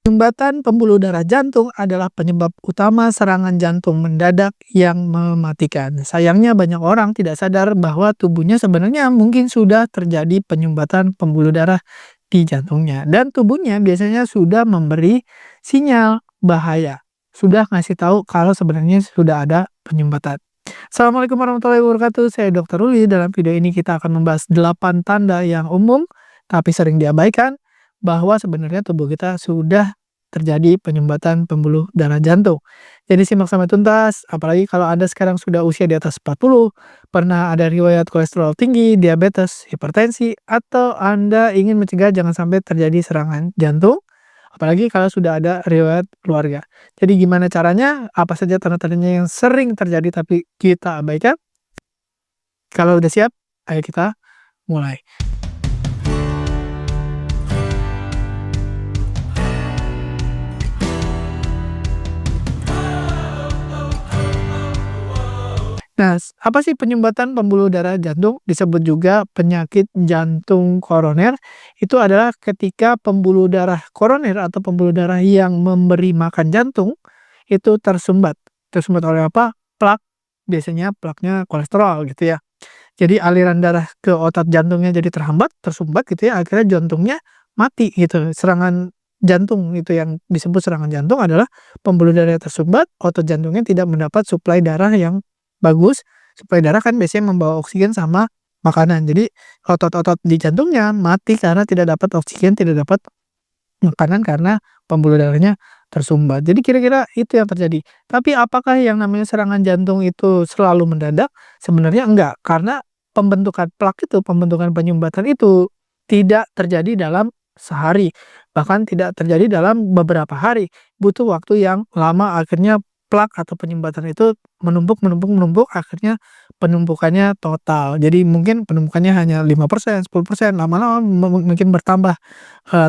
Sumbatan pembuluh darah jantung adalah penyebab utama serangan jantung mendadak yang mematikan. Sayangnya banyak orang tidak sadar bahwa tubuhnya sebenarnya mungkin sudah terjadi penyumbatan pembuluh darah di jantungnya. Dan tubuhnya biasanya sudah memberi sinyal bahaya. Sudah ngasih tahu kalau sebenarnya sudah ada penyumbatan. Assalamualaikum warahmatullahi wabarakatuh. Saya Dr. Ruli. Dalam video ini kita akan membahas 8 tanda yang umum tapi sering diabaikan bahwa sebenarnya tubuh kita sudah terjadi penyumbatan pembuluh darah jantung. Jadi simak sampai tuntas, apalagi kalau Anda sekarang sudah usia di atas 40, pernah ada riwayat kolesterol tinggi, diabetes, hipertensi, atau Anda ingin mencegah jangan sampai terjadi serangan jantung, apalagi kalau sudah ada riwayat keluarga. Jadi gimana caranya? Apa saja tanda-tandanya yang sering terjadi tapi kita abaikan? Kalau udah siap, ayo kita mulai. Nah, apa sih penyumbatan pembuluh darah jantung? Disebut juga penyakit jantung koroner. Itu adalah ketika pembuluh darah koroner atau pembuluh darah yang memberi makan jantung itu tersumbat. Tersumbat oleh apa? Plak. Biasanya plaknya kolesterol gitu ya. Jadi aliran darah ke otot jantungnya jadi terhambat, tersumbat gitu ya. Akhirnya jantungnya mati gitu. Serangan jantung itu yang disebut serangan jantung adalah pembuluh darah yang tersumbat, otot jantungnya tidak mendapat suplai darah yang bagus. Suplai darah kan biasanya membawa oksigen sama makanan. Jadi otot-otot di jantungnya mati karena tidak dapat oksigen, tidak dapat makanan karena pembuluh darahnya tersumbat. Jadi kira-kira itu yang terjadi. Tapi apakah yang namanya serangan jantung itu selalu mendadak? Sebenarnya enggak, karena pembentukan plak itu, pembentukan penyumbatan itu tidak terjadi dalam sehari, bahkan tidak terjadi dalam beberapa hari. Butuh waktu yang lama, akhirnya plak atau penyumbatan itu menumpuk, akhirnya penumpukannya total. Jadi mungkin penumpukannya hanya 5%, 10%, lama-lama mungkin bertambah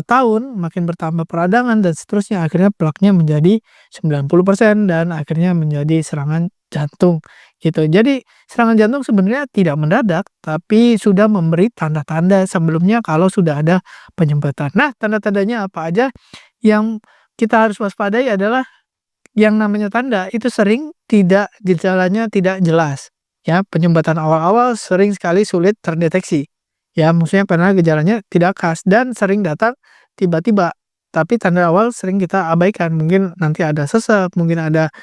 tahun, makin bertambah peradangan dan seterusnya, akhirnya plaknya menjadi 90% dan akhirnya menjadi serangan jantung gitu. Jadi serangan jantung sebenarnya tidak mendadak, tapi sudah memberi tanda-tanda sebelumnya kalau sudah ada penyumbatan. Nah, tanda-tandanya apa aja? Yang kita harus waspadai adalah yang namanya tanda itu sering gejalanya tidak jelas, ya. Penyumbatan awal-awal sering sekali sulit terdeteksi, ya. Maksudnya karena gejalanya tidak khas dan sering datang tiba-tiba, tapi tanda awal sering kita abaikan. Mungkin nanti ada sesak, mungkin ada,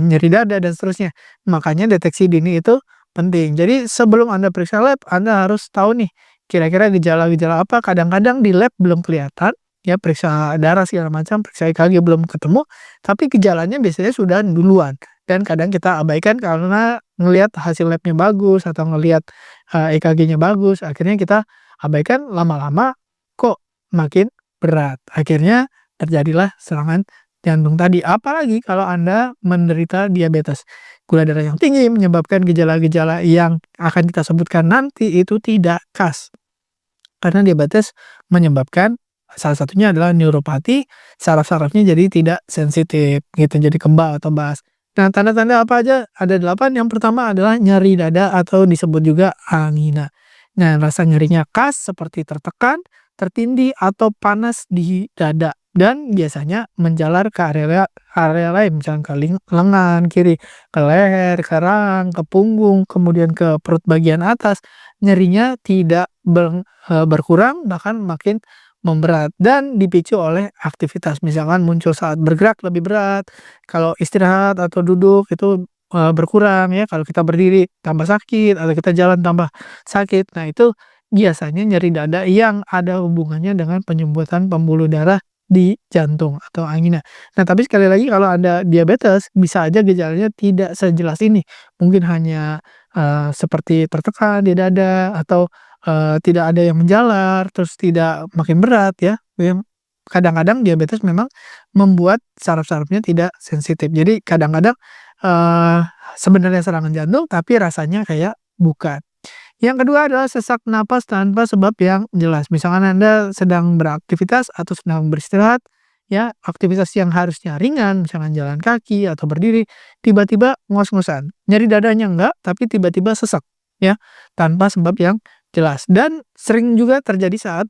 nyeri dada dan seterusnya. Makanya deteksi dini itu penting. Jadi sebelum Anda periksa lab, Anda harus tahu nih, kira-kira gejala-gejala apa. Kadang-kadang di lab belum kelihatan, ya, periksa darah segala macam, periksa EKG belum ketemu, tapi gejalanya biasanya sudah duluan. Dan kadang kita abaikan karena ngelihat hasil labnya bagus atau ngelihat, EKG-nya bagus, akhirnya kita abaikan, lama-lama kok makin berat. Akhirnya terjadilah serangan jantung tadi. Apalagi kalau Anda menderita diabetes. Gula darah yang tinggi menyebabkan gejala-gejala yang akan kita sebutkan nanti itu tidak khas. Karena diabetes menyebabkan salah satunya adalah neuropati, saraf-sarafnya jadi tidak sensitif gitu, jadi kembal atau bas. Nah, tanda-tanda apa aja? Ada 8. Yang pertama adalah nyeri dada atau disebut juga angina. Nah, rasa nyerinya khas seperti tertekan, tertindih, atau panas di dada. Dan biasanya menjalar ke area lain, misalnya ke lengan kiri, ke leher, ke rahang, ke punggung, kemudian ke perut bagian atas. Nyerinya tidak berkurang, bahkan makin memberat dan dipicu oleh aktivitas. Misalkan muncul saat bergerak lebih berat, kalau istirahat atau duduk itu, berkurang ya, kalau kita berdiri tambah sakit atau kita jalan tambah sakit. Nah, itu biasanya nyeri dada yang ada hubungannya dengan penyumbatan pembuluh darah di jantung atau angina. Nah, tapi sekali lagi kalau ada diabetes bisa aja gejalanya tidak sejelas ini. Mungkin hanya, seperti tertekan di dada atau tidak ada yang menjalar, terus tidak makin berat ya, kadang-kadang diabetes memang membuat saraf-sarafnya tidak sensitif. Jadi kadang-kadang, eee, sebenarnya serangan jantung, tapi rasanya kayak bukan. Yang kedua adalah sesak napas tanpa sebab yang jelas. Misalkan Anda sedang beraktivitas atau sedang beristirahat, ya, aktivitas yang harusnya ringan, misalkan jalan kaki atau berdiri, tiba-tiba ngos-ngosan. Nyeri dadanya enggak, tapi tiba-tiba sesak, ya, tanpa sebab yang jelas. Dan sering juga terjadi saat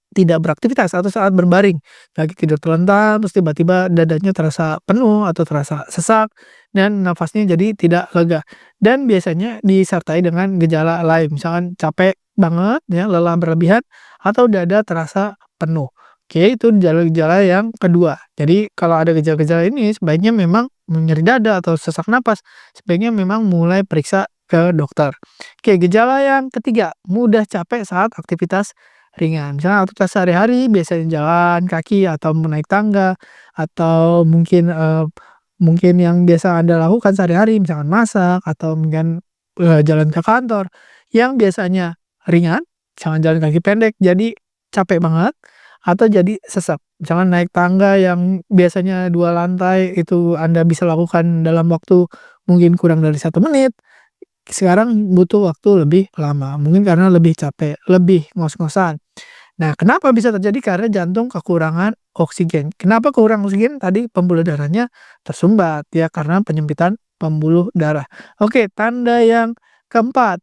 tidak beraktivitas atau saat berbaring, lagi tidur terlentang, terus tiba-tiba dadanya terasa penuh atau terasa sesak dan nafasnya jadi tidak lega. Dan biasanya disertai dengan gejala lain, misalkan capek banget ya, lelah berlebihan atau dada terasa penuh. Oke, itu gejala-gejala yang kedua. Jadi kalau ada gejala-gejala ini sebaiknya memang nyeri dada atau sesak napas, sebaiknya memang mulai periksa ke dokter. Oke, gejala yang ketiga, mudah capek saat aktivitas ringan. Misalnya aktivitas sehari-hari biasanya jalan kaki atau menaik tangga atau mungkin yang biasa Anda lakukan sehari-hari misalkan masak atau mungkin, jalan ke kantor yang biasanya ringan, misalkan jalan kaki pendek jadi capek banget atau jadi sesak. Misalkan naik tangga yang biasanya 2 lantai itu Anda bisa lakukan dalam waktu mungkin kurang dari 1 menit, sekarang butuh waktu lebih lama, mungkin karena lebih capek, lebih ngos-ngosan. Nah, kenapa bisa terjadi? Karena jantung kekurangan oksigen. Kenapa kurang oksigen? Tadi pembuluh darahnya tersumbat ya karena penyempitan pembuluh darah. Oke, tanda yang keempat,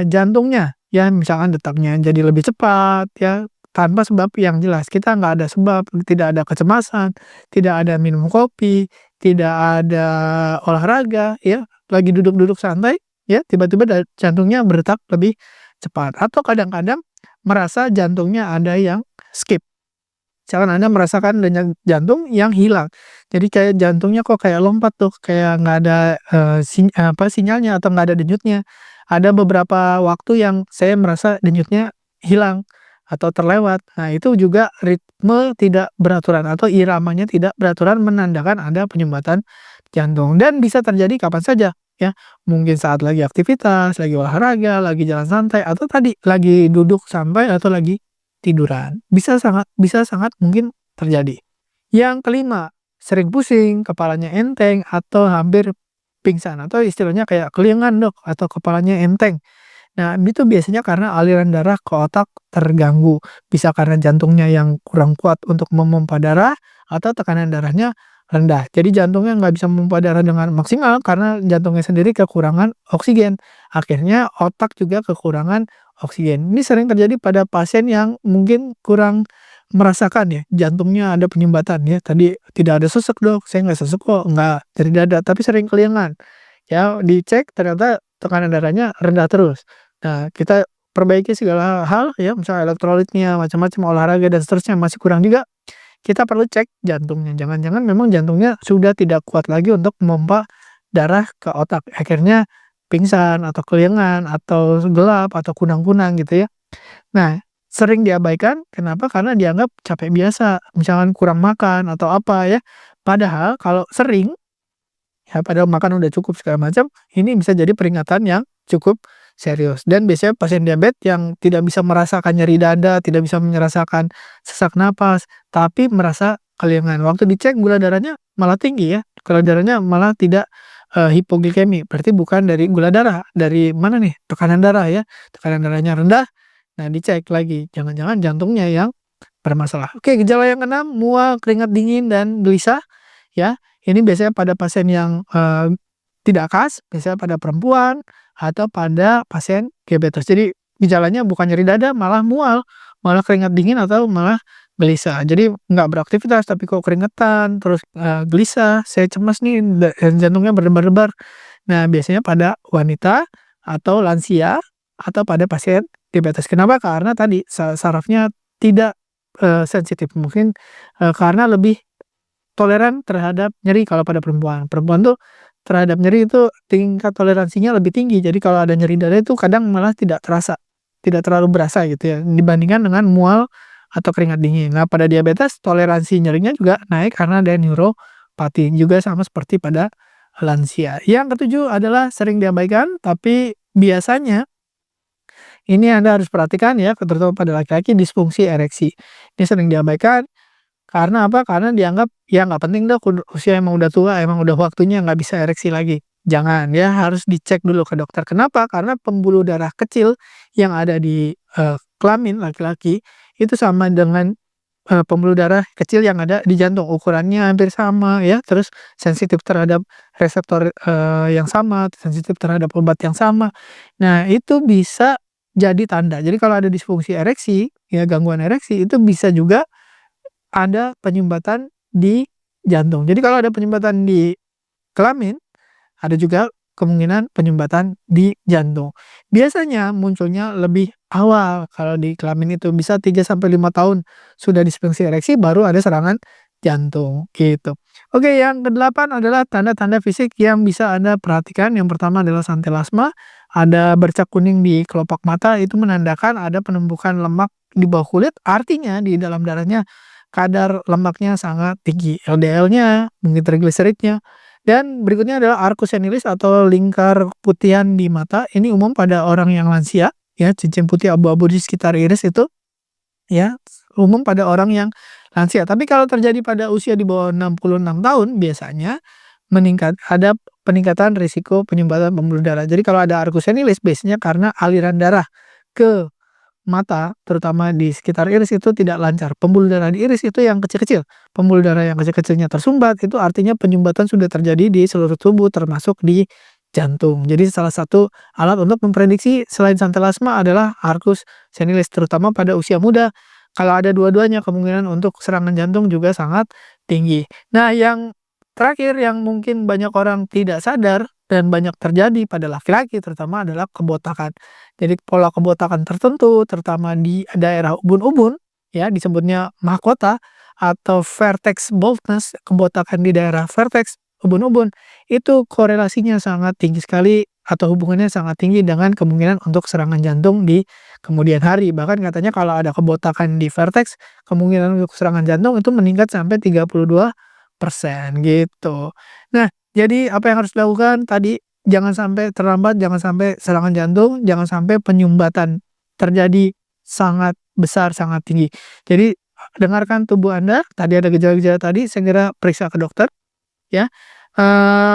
jantungnya ya misalkan detaknya jadi lebih cepat ya tanpa sebab yang jelas. Kita nggak ada sebab, tidak ada kecemasan, tidak ada minum kopi, tidak ada olahraga ya, lagi duduk-duduk santai ya tiba-tiba jantungnya berdetak lebih cepat atau kadang-kadang merasa jantungnya ada yang skip. Misalkan Anda merasakan denyut jantung yang hilang. Jadi kayak jantungnya kok kayak lompat tuh, kayak nggak ada, sinyalnya atau nggak ada denyutnya. Ada beberapa waktu yang saya merasa denyutnya hilang atau terlewat. Nah, itu juga ritme tidak beraturan atau iramanya tidak beraturan menandakan ada penyumbatan jantung dan bisa terjadi kapan saja ya. Mungkin saat lagi aktivitas, lagi olahraga, lagi jalan santai, atau tadi lagi duduk santai atau lagi tiduran. Bisa sangat mungkin terjadi. Yang kelima, sering pusing, kepalanya enteng atau hampir pingsan atau istilahnya kayak kelingan Dok atau kepalanya enteng. Nah, itu biasanya karena aliran darah ke otak terganggu. Bisa karena jantungnya yang kurang kuat untuk memompa darah atau tekanan darahnya rendah. Jadi jantungnya nggak bisa memompa darah dengan maksimal karena jantungnya sendiri kekurangan oksigen. Akhirnya otak juga kekurangan oksigen. Ini sering terjadi pada pasien yang mungkin kurang merasakan ya, jantungnya ada penyumbatan ya. Tadi tidak ada sesek Dok, saya nggak sesek kok, nggak nyeri dada, tapi sering kelingan. Ya, dicek ternyata tekanan darahnya rendah terus. Nah, kita perbaiki segala hal ya, misalnya elektrolitnya, macam-macam, olahraga dan seterusnya masih kurang juga, kita perlu cek jantungnya. Jangan-jangan memang jantungnya sudah tidak kuat lagi untuk memompa darah ke otak. Akhirnya pingsan atau kelingan atau gelap atau kunang-kunang gitu ya. Nah, sering diabaikan, kenapa? Karena dianggap capek biasa, misalkan kurang makan atau apa ya. Padahal kalau sering ya padahal makan udah cukup segala macam, ini bisa jadi peringatan yang cukup serius. Dan biasanya pasien diabetes yang tidak bisa merasakan nyeri dada, tidak bisa merasakan sesak napas, tapi merasa kelingan. Waktu dicek gula darahnya malah tinggi ya, gula darahnya malah tidak, hipoglikemi, berarti bukan dari gula darah, dari mana nih? Tekanan darah ya, tekanan darahnya rendah, nah dicek lagi, jangan-jangan jantungnya yang bermasalah. Oke, gejala yang keenam, mual, keringat dingin, dan gelisah ya. Ini biasanya pada pasien yang, tidak khas, biasanya pada perempuan atau pada pasien diabetes. Jadi gejalanya bukan nyeri dada, malah mual, malah keringat dingin atau malah gelisah. Jadi nggak beraktivitas tapi kok keringetan, terus, gelisah, saya cemas nih dan jantungnya berdebar-debar. Nah, biasanya pada wanita atau lansia atau pada pasien diabetes. Kenapa? Karena tadi sarafnya tidak, sensitif. Mungkin, karena lebih toleran terhadap nyeri kalau pada perempuan. Perempuan tuh terhadap nyeri itu tingkat toleransinya lebih tinggi. Jadi kalau ada nyeri dada itu kadang malah tidak terasa, tidak terlalu berasa gitu ya, dibandingkan dengan mual atau keringat dingin. Nah, pada diabetes toleransi nyerinya juga naik karena ada neuropati, juga sama seperti pada lansia. Yang ketujuh adalah sering diabaikan, tapi biasanya ini Anda harus perhatikan ya, terutama pada laki-laki, disfungsi ereksi. Ini sering diabaikan karena apa? Karena dianggap, ya nggak penting dah, usia emang udah tua, emang udah waktunya nggak bisa ereksi lagi. Jangan, ya harus dicek dulu ke dokter. Kenapa? Karena pembuluh darah kecil yang ada di, kelamin laki-laki, itu sama dengan, pembuluh darah kecil yang ada di jantung. Ukurannya hampir sama ya, terus sensitif terhadap reseptor, yang sama, sensitif terhadap obat yang sama. Nah, itu bisa jadi tanda. Jadi kalau ada disfungsi ereksi, ya gangguan ereksi, itu bisa juga ada penyumbatan di jantung. Jadi kalau ada penyumbatan di kelamin, ada juga kemungkinan penyumbatan di jantung. Biasanya munculnya lebih awal kalau di kelamin itu bisa 3-5 tahun sudah disfungsi ereksi baru ada serangan jantung gitu. Oke, yang ke-8 adalah tanda-tanda fisik yang bisa Anda perhatikan. Yang pertama adalah santelasma, ada bercak kuning di kelopak mata, itu menandakan ada penumpukan lemak di bawah kulit, artinya di dalam darahnya kadar lemaknya sangat tinggi, LDL-nya, mungkin trigliseridnya. Dan berikutnya adalah arcus senilis atau lingkar putihan di mata. Ini umum pada orang yang lansia, ya, cincin putih abu-abu di sekitar iris itu, ya, umum pada orang yang lansia. Tapi kalau terjadi pada usia di bawah 66 tahun, biasanya ada peningkatan risiko penyumbatan pembuluh darah. Jadi kalau ada arcus senilis, biasanya karena aliran darah ke mata, terutama di sekitar iris itu tidak lancar. Pembuluh darah di iris itu yang kecil-kecil. Pembuluh darah yang kecil-kecilnya tersumbat, itu artinya penyumbatan sudah terjadi di seluruh tubuh, termasuk di jantung. Jadi salah satu alat untuk memprediksi selain santelasma adalah arcus senilis, terutama pada usia muda. Kalau ada dua-duanya, kemungkinan untuk serangan jantung juga sangat tinggi. Nah, yang terakhir yang mungkin banyak orang tidak sadar dan banyak terjadi pada laki-laki terutama adalah kebotakan. Jadi pola kebotakan tertentu terutama di daerah ubun-ubun, ya, disebutnya mahkota atau vertex baldness, kebotakan di daerah vertex ubun-ubun, itu korelasinya sangat tinggi sekali atau hubungannya sangat tinggi dengan kemungkinan untuk serangan jantung di kemudian hari. Bahkan katanya kalau ada kebotakan di vertex, kemungkinan untuk serangan jantung itu meningkat sampai 32% gitu. Nah, jadi apa yang harus dilakukan tadi, jangan sampai terlambat, jangan sampai serangan jantung, jangan sampai penyumbatan terjadi sangat besar, sangat tinggi. Jadi dengarkan tubuh Anda, tadi ada gejala-gejala tadi, segera periksa ke dokter, ya.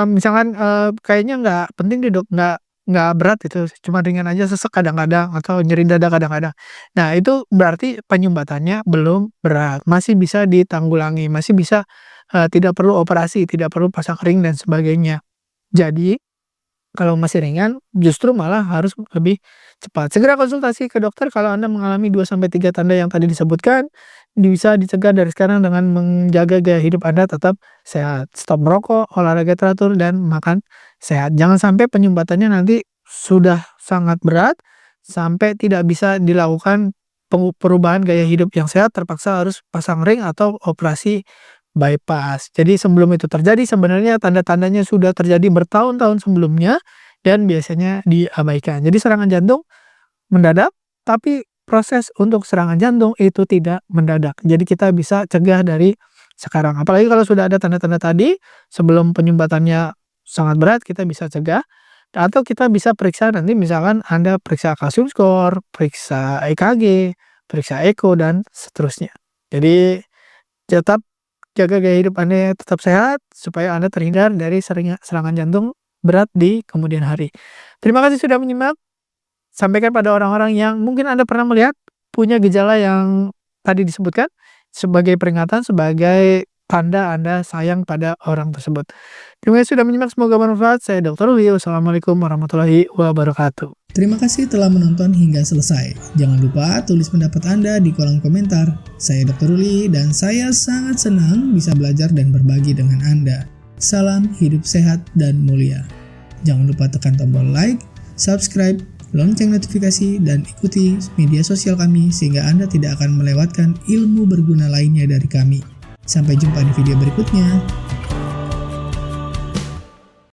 Misalkan kayaknya nggak penting deh dok, nggak berat itu, cuma ringan aja, sesek kadang-kadang atau nyeri dada kadang-kadang. Nah, itu berarti penyumbatannya belum berat, masih bisa ditanggulangi, masih bisa tidak perlu operasi, tidak perlu pasang ring dan sebagainya. Jadi kalau masih ringan, justru malah harus lebih cepat. Segera konsultasi ke dokter kalau Anda mengalami 2-3 tanda yang tadi disebutkan, bisa dicegah dari sekarang dengan menjaga gaya hidup Anda tetap sehat. Stop merokok, olahraga teratur, dan makan sehat. Jangan sampai penyumbatannya nanti sudah sangat berat, sampai tidak bisa dilakukan perubahan gaya hidup yang sehat, terpaksa harus pasang ring atau operasi bypass. Jadi sebelum itu terjadi sebenarnya tanda-tandanya sudah terjadi bertahun-tahun sebelumnya dan biasanya diabaikan. Jadi serangan jantung mendadak, tapi proses untuk serangan jantung itu tidak mendadak. Jadi kita bisa cegah dari sekarang. Apalagi kalau sudah ada tanda-tanda tadi, sebelum penyumbatannya sangat berat, kita bisa cegah. Atau kita bisa periksa nanti, misalkan Anda periksa kalsium score, periksa EKG, periksa echo, dan seterusnya. Jadi tetap jaga gaya hidup Anda tetap sehat, supaya Anda terhindar dari serangan jantung berat di kemudian hari. Terima kasih sudah menyimak. Sampaikan pada orang-orang yang mungkin Anda pernah melihat punya gejala yang tadi disebutkan, sebagai peringatan, sebagai tanda Anda sayang pada orang tersebut. Terima kasih sudah menyimak, semoga bermanfaat. Saya Dr. Uli. Wassalamualaikum warahmatullahi wabarakatuh. Terima kasih telah menonton hingga selesai. Jangan lupa tulis pendapat Anda di kolom komentar. Saya Dr. Uli dan saya sangat senang bisa belajar dan berbagi dengan Anda. Salam hidup sehat dan mulia. Jangan lupa tekan tombol like, subscribe, lonceng notifikasi, dan ikuti media sosial kami sehingga Anda tidak akan melewatkan ilmu berguna lainnya dari kami. Sampai jumpa di video berikutnya.